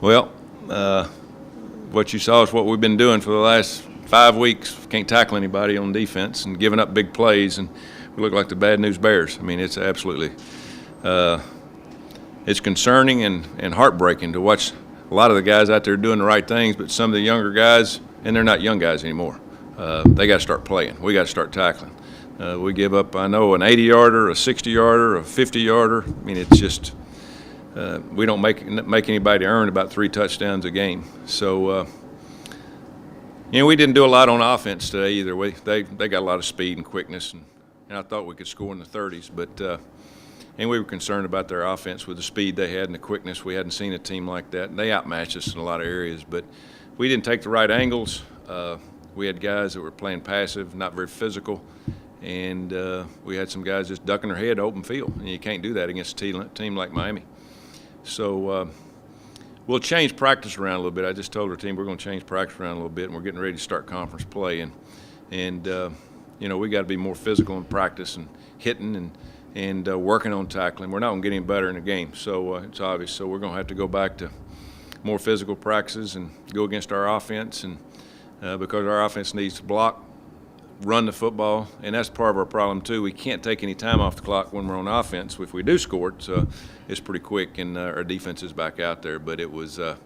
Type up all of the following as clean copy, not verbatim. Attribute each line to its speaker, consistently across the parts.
Speaker 1: Well, what you saw is what we've been doing for the last 5 weeks. Can't tackle anybody on defense and giving up big plays, and we look like the bad news bears. I mean, it's absolutely it's concerning and heartbreaking to watch a lot of the guys out there doing the right things, but some of the younger guys, and they're not young guys anymore, they got to start playing. We got to start tackling. We give up, I know, an 80-yarder, a 60-yarder, a 50-yarder. I mean, it's just we don't make anybody earn about 3 touchdowns a game. So, we didn't do a lot on offense today either. They got a lot of speed and quickness, and I thought we could score in the 30s, but and we were concerned about their offense with the speed they had and the quickness. We hadn't seen a team like that, and they outmatched us in a lot of areas. But we didn't take the right angles. We had guys that were playing passive, not very physical, and we had some guys just ducking their head to open field, and you can't do that against a team like Miami. So we'll change practice around a little bit. I just told our team we're going to change practice around a little bit, and we're getting ready to start conference play. And we got to be more physical in practice and hitting and working on tackling. We're not going to get any better in the game, so it's obvious. So we're going to have to go back to more physical practices and go against our offense, and because our offense needs to block, run the football, and that's part of our problem too. We can't take any time off the clock when we're on offense. If we do score it, it's pretty quick, and our defense is back out there. But it was I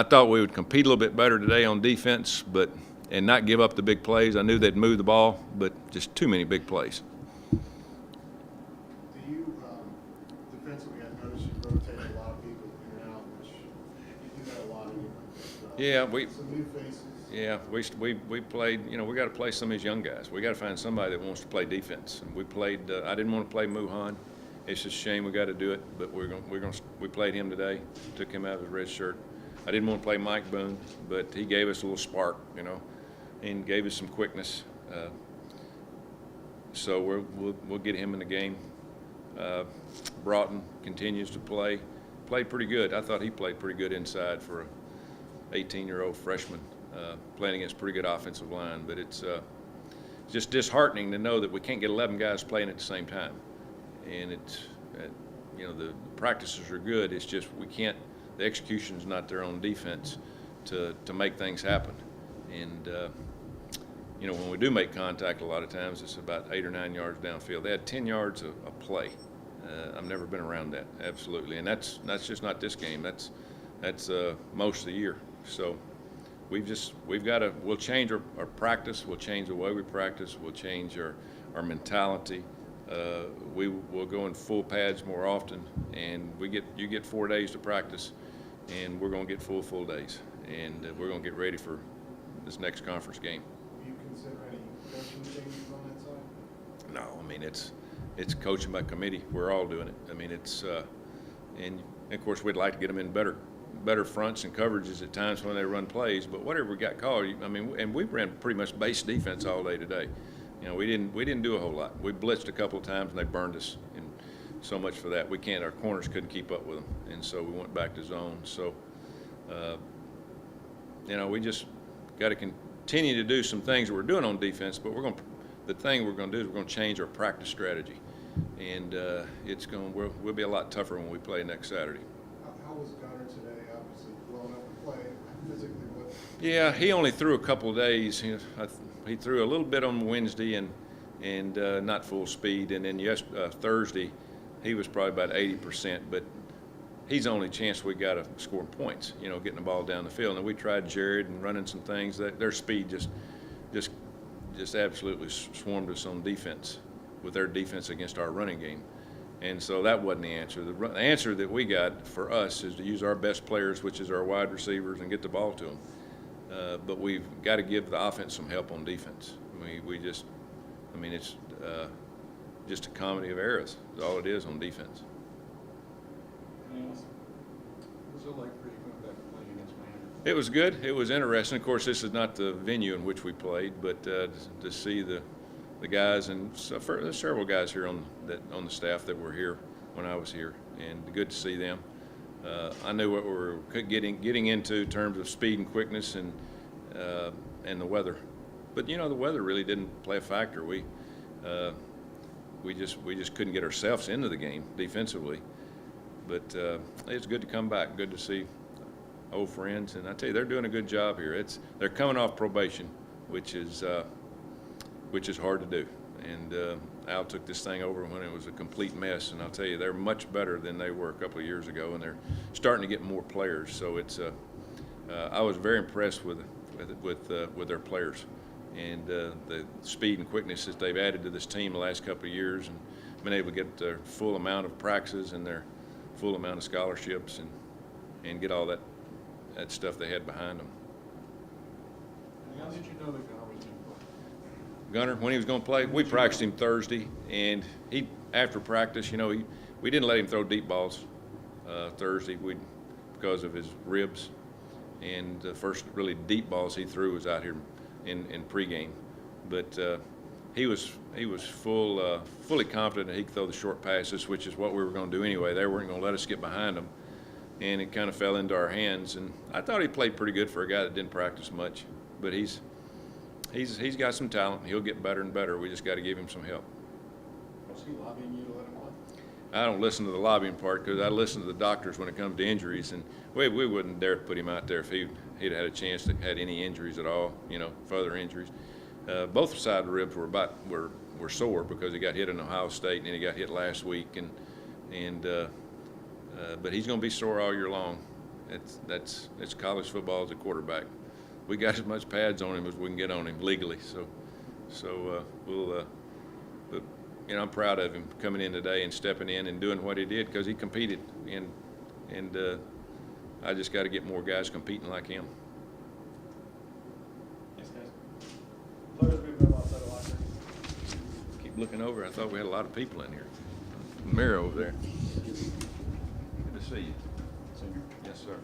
Speaker 1: thought we would compete a little bit better today on defense, and not give up the big plays. I knew they'd move the ball, but just too many big plays.
Speaker 2: Defensively, I noticed you rotate a lot of people in and out, which you do that a lot anyway.
Speaker 1: Yeah,
Speaker 2: some new faces.
Speaker 1: Yeah, we played. We got to play some of these young guys. We got to find somebody that wants to play defense. And we played. I didn't want to play Muhan. It's just a shame we got to do it, but we played him today. Took him out of his red shirt. I didn't want to play Mike Boone, but he gave us a little spark, and gave us some quickness. So we'll get him in the game. Broughton continues to play. Played pretty good. I thought he played pretty good inside for an 18-year-old freshman, playing against pretty good offensive line. But it's just disheartening to know that we can't get 11 guys playing at the same time. And the practices are good. It's just we can't. The execution's not there on defense to make things happen. And when we do make contact, a lot of times it's about 8 or 9 yards downfield. They had 10 yards a play. I've never been around that, absolutely, and that's just not this game. That's most of the year. So we'll change our practice. We'll change the way we practice. We'll change our mentality. We'll go in full pads more often, and you get 4 days to practice, and we're going to get full days, and we're going to get ready for this next conference game.
Speaker 2: Do you consider any coaching changes on that side?
Speaker 1: No, I mean it's coaching by committee. We're all doing it. I mean and of course we'd like to get them in better fronts and coverages at times when they run plays. But whatever we got called, and we ran pretty much base defense all day today. We didn't do a whole lot. We blitzed a couple of times and they burned us, and so much for that. Our corners couldn't keep up with them, and so we went back to zone. So we just got to continue to do some things that we're doing on defense, but the thing we're going to do is we're going to change our practice strategy, and we'll be a lot tougher when we play next Saturday.
Speaker 2: How was Gunner today? Obviously, blowing up the play physically. What?
Speaker 1: Yeah, he only threw a couple of days. He threw a little bit on Wednesday and not full speed, and then Thursday he was probably about 80%, but he's the only chance we got of scoring points. Getting the ball down the field, and we tried Jared and running some things that their speed just absolutely swarmed us on defense with their defense against our running game. And so that wasn't the answer. The answer that we got for us is to use our best players, which is our wide receivers, and get the ball to them. But we've got to give the offense some help on defense. It's just a comedy of errors. That's all it is on defense.
Speaker 3: What was it like for you going back and playing against Miami?
Speaker 1: It was good. It was interesting. Of course, this is not the venue in which we played, but to see the guys, and there's several guys here on the staff that were here when I was here, and good to see them. I knew what we were getting into in terms of speed and quickness and the weather, but the weather really didn't play a factor. We just couldn't get ourselves into the game defensively. But it's good to come back. Good to see old friends, and I tell you, they're doing a good job here. They're coming off probation, which is hard to do. And Al took this thing over when it was a complete mess, and I'll tell you, they're much better than they were a couple of years ago, and they're starting to get more players. So I was very impressed with their players, and the speed and quickness that they've added to this team the last couple of years, and been able to get their full amount of practices and their full amount of scholarships, and get all that stuff they had behind them.
Speaker 3: How did you know that Gunnar was going to play?
Speaker 1: Gunnar, when he was going to play, we practiced him Thursday, and after practice, we didn't let him throw deep balls Thursday because of his ribs, and the first really deep balls he threw was out here in pregame. But he was fully confident that he could throw the short passes, which is what we were going to do anyway. They weren't going to let us get behind him, and it kind of fell into our hands. And I thought he played pretty good for a guy that didn't practice much, but he's got some talent. He'll get better and better. We just got to give him some help.
Speaker 3: Was he lobbying you to let him play?
Speaker 1: I don't listen to the lobbying part because I listen to the doctors when it comes to injuries, and we wouldn't dare put him out there if he'd had a chance to had any injuries at all, further injuries. Both sides of the ribs were sore because he got hit in Ohio State and then he got hit last week, but he's going to be sore all year long. It's college football as a quarterback. We got as much pads on him as we can get on him legally. So but I'm proud of him coming in today and stepping in and doing what he did because he competed, and I just got to get more guys competing like him.
Speaker 2: Thanks, guys. Players moving up outside the locker room.
Speaker 1: Keep looking over. I thought we had a lot of people in here. Mirror over there. Good to see you.
Speaker 3: Senior?
Speaker 1: Yes, sir.